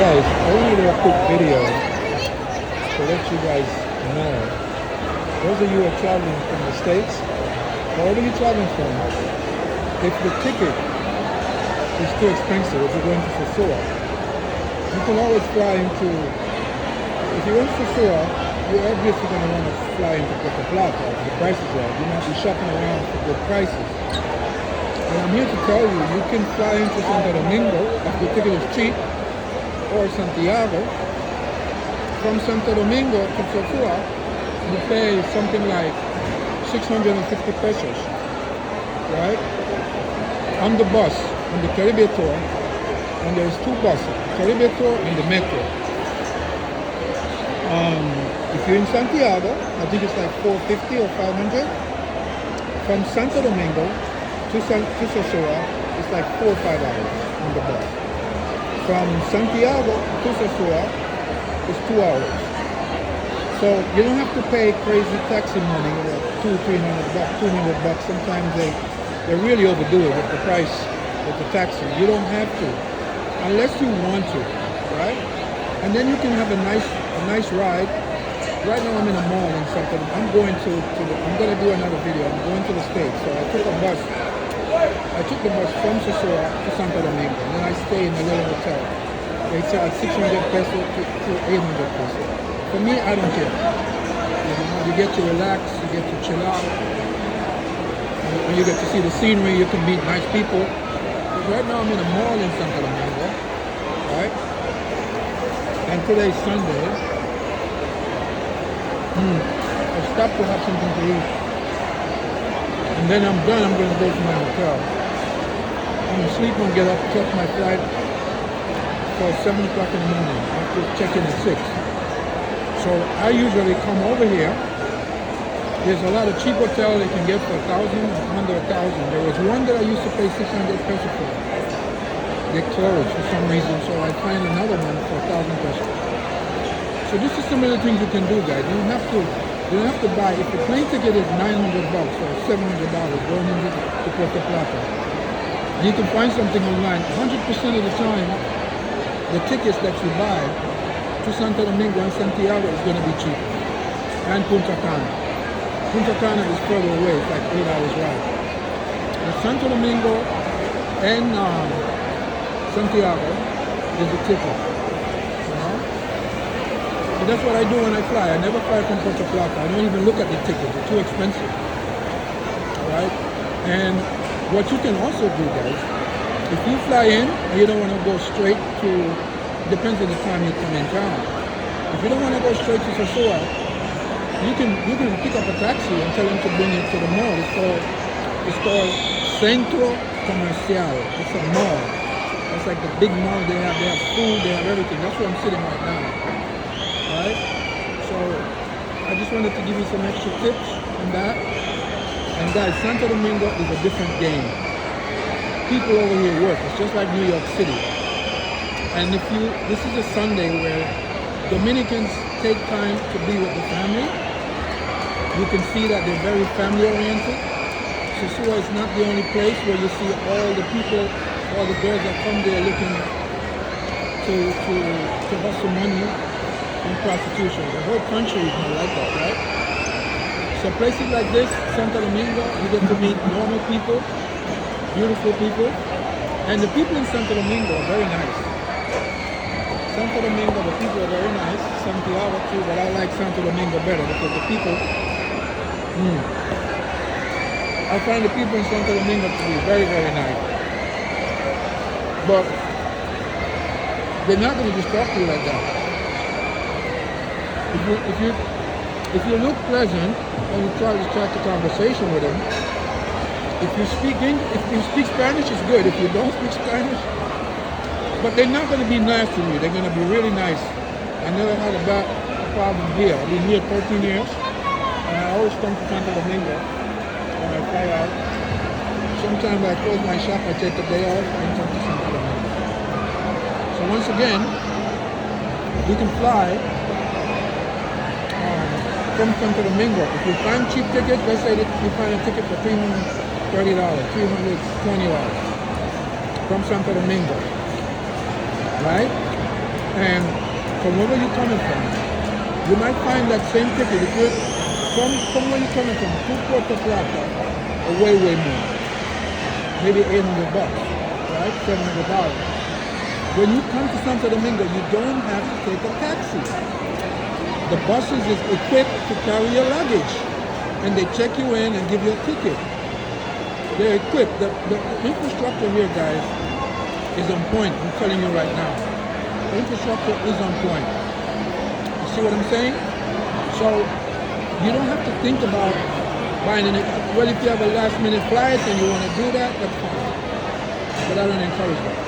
Guys, I wanted to do a quick video to let you guys know. Those of you who are traveling from the States, wherever you're traveling from, if the ticket is too expensive, if you're going to Sosua, you can always fly into, if you went to Sosua, you're obviously going to want to fly into Puerto Plata. The prices are, you might be shopping around for good prices. And I'm here to tell you, you can fly into Santo Domingo if the ticket is cheap, or Santiago. From Santo Domingo to Sosua, you pay something like 650 pesos, right? On the bus, on the Caribbean tour, and there's two buses, Caribbean tour and the Metro. If you're in Santiago, I think it's like 450 or 500. From Santo Domingo to Sosua, it's like 4 or 5 hours on the bus. From Santiago to Sosua, it's 2 hours. So you don't have to pay crazy taxi money, $200-300, $200. Sometimes they really overdo it with the price with the taxi. You don't have to, unless you want to, right? And then you can have a nice ride. Right now I'm in a mall in Santo. I'm going to do another video. I'm going to the States. So I took the bus from Sosua to Santo Domingo, and then I stay in a little hotel. They charge 600 pesos to 800 pesos. For me, I don't care. You get to relax, you get to chill out, and you get to see the scenery, you can meet nice people. But right now I'm in a mall in Santo Domingo, right? And today's Sunday. I stopped to have something to eat. And then I'm done, I'm going to go to my hotel. I'm going to sleep and get up, catch my flight for 7 o'clock in the morning. I have to check in at 6. So I usually come over here. There's a lot of cheap hotels they can get for 1,000 or under 1,000. There was one that I used to pay 600 pesos for. They closed for some reason, so I find another one for 1,000 pesos. So this is some of the things you can do, guys. You don't have to buy. If the plane ticket is $900 or $700 going into Puerto Plata, you can find something online. 100% of the time, the tickets that you buy to Santo Domingo and Santiago is going to be cheaper. And Punta Cana. Punta Cana is further away, it's like 8 hours ride. And Santo Domingo and Santiago is the ticket. You know? So that's what I do when I fly. I never fly from Puerto Plata. I don't even look at the tickets. They're too expensive. Right? And what you can also do, guys, if you fly in and you don't want to go straight to, depends on the time you come in town. If you don't want to go straight to Sosua, you can pick up a taxi and tell them to bring you to the mall. It's called Centro Comercial. It's a mall. It's like the big mall they have food, they have everything. That's where I'm sitting right now. Right? So I just wanted to give you some extra tips on that. And guys, Santo Domingo is a different game. People over here work. It's just like New York City. And this is a Sunday where Dominicans take time to be with the family. You can see that they're very family oriented. Sosua is not the only place where you see all the people, all the girls that come there looking to hustle money in prostitution. The whole country is not like that, right? So places like this, Santo Domingo, you get to meet normal people, beautiful people, and the people in Santo Domingo are very nice. Santo Domingo, the people are very nice. Santiago too, but I like Santo Domingo better because the people, I find the people in Santo Domingo to be very, very nice. But they're not going to just talk to you like that. If you look pleasant and you try to start the conversation with them, if you speak Spanish, it's good. If you don't speak Spanish, but they're not going to be nice to you. They're going to be really nice. I never had a problem here. I've been here 13 years, and I always come to Santo Domingo when I fly out. Sometimes I close my shop, I take a day off, and come to Santo Domingo. So once again, you can fly from Santo Domingo. If you find cheap tickets, let's say that you find a ticket for $330, $320 from Santo Domingo, right? And from wherever you're coming from, you might find that same ticket. If you're from where you're coming from, to Puerto Plata, way more. Maybe $800, right? $700. When you come to Santo Domingo, you don't have to take a taxi. The buses is equipped to carry your luggage, and they check you in and give you a ticket. They're equipped. The infrastructure here, guys, is on point. I'm telling you right now. The infrastructure is on point. You see what I'm saying? So you don't have to think about buying an. Well, if you have a last-minute flight and you want to do that, that's fine. But I don't encourage that.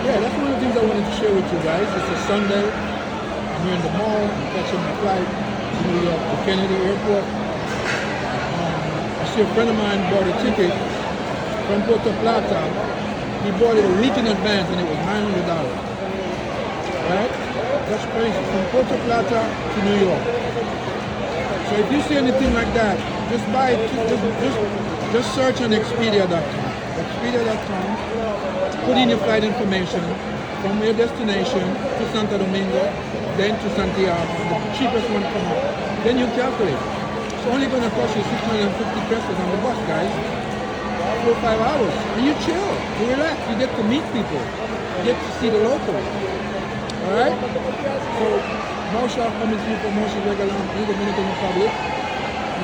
Yeah, that's one of the things I wanted to share with you guys. It's a Sunday. I'm here in the mall. I'm catching my flight to New York, to Kennedy Airport. I see a friend of mine bought a ticket from Puerto Plata. He bought it a week in advance and it was $900. Right? That's crazy. From Puerto Plata to New York. So if you see anything like that, just buy it. Just search on Expedia.com. Expedia.com. Put in your flight information from your destination to Santo Domingo, then to Santiago, the cheapest one come up. Then you calculate. It's only going to cost you 650 pesos on the bus, guys. 4 or 5 hours. And you chill, you relax, you get to meet people, you get to see the locals. Alright? So, no shop coming through promotion regular in the Dominican Republic.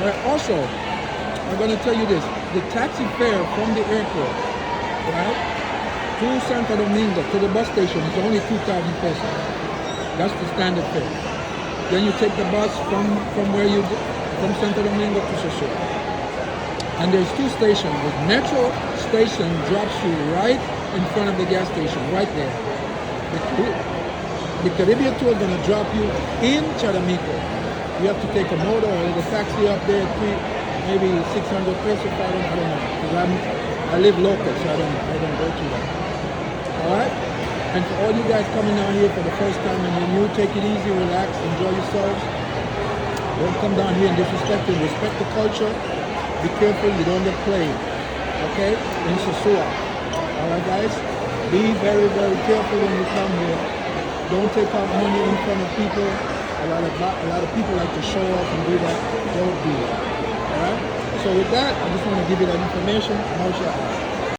Alright, also, I'm going to tell you this. The taxi fare from the airport, right, to Santo Domingo, to the bus station is only 2,000 pesos. That's the standard fare. Then you take the bus from Santo Domingo to Sosua. And there's 2 stations. The metro station drops you right in front of the gas station, right there. The Caribbean tour is going to drop you in Charamico. You have to take a motor or a taxi up there, maybe 600 pesos, I don't know. Because I live local, so I don't go to that. Alright? And for all you guys coming down here for the first time and you're new, take it easy, relax, enjoy yourselves. Don't come down here and disrespect it. Respect the culture. Be careful you don't get played. Okay? In Sosua. Alright guys? Be very, very careful when you come here. Don't take out money in front of people. A lot of people like to show off and do that. Don't do that. Alright? So with that, I just want to give you that information. Mashallah.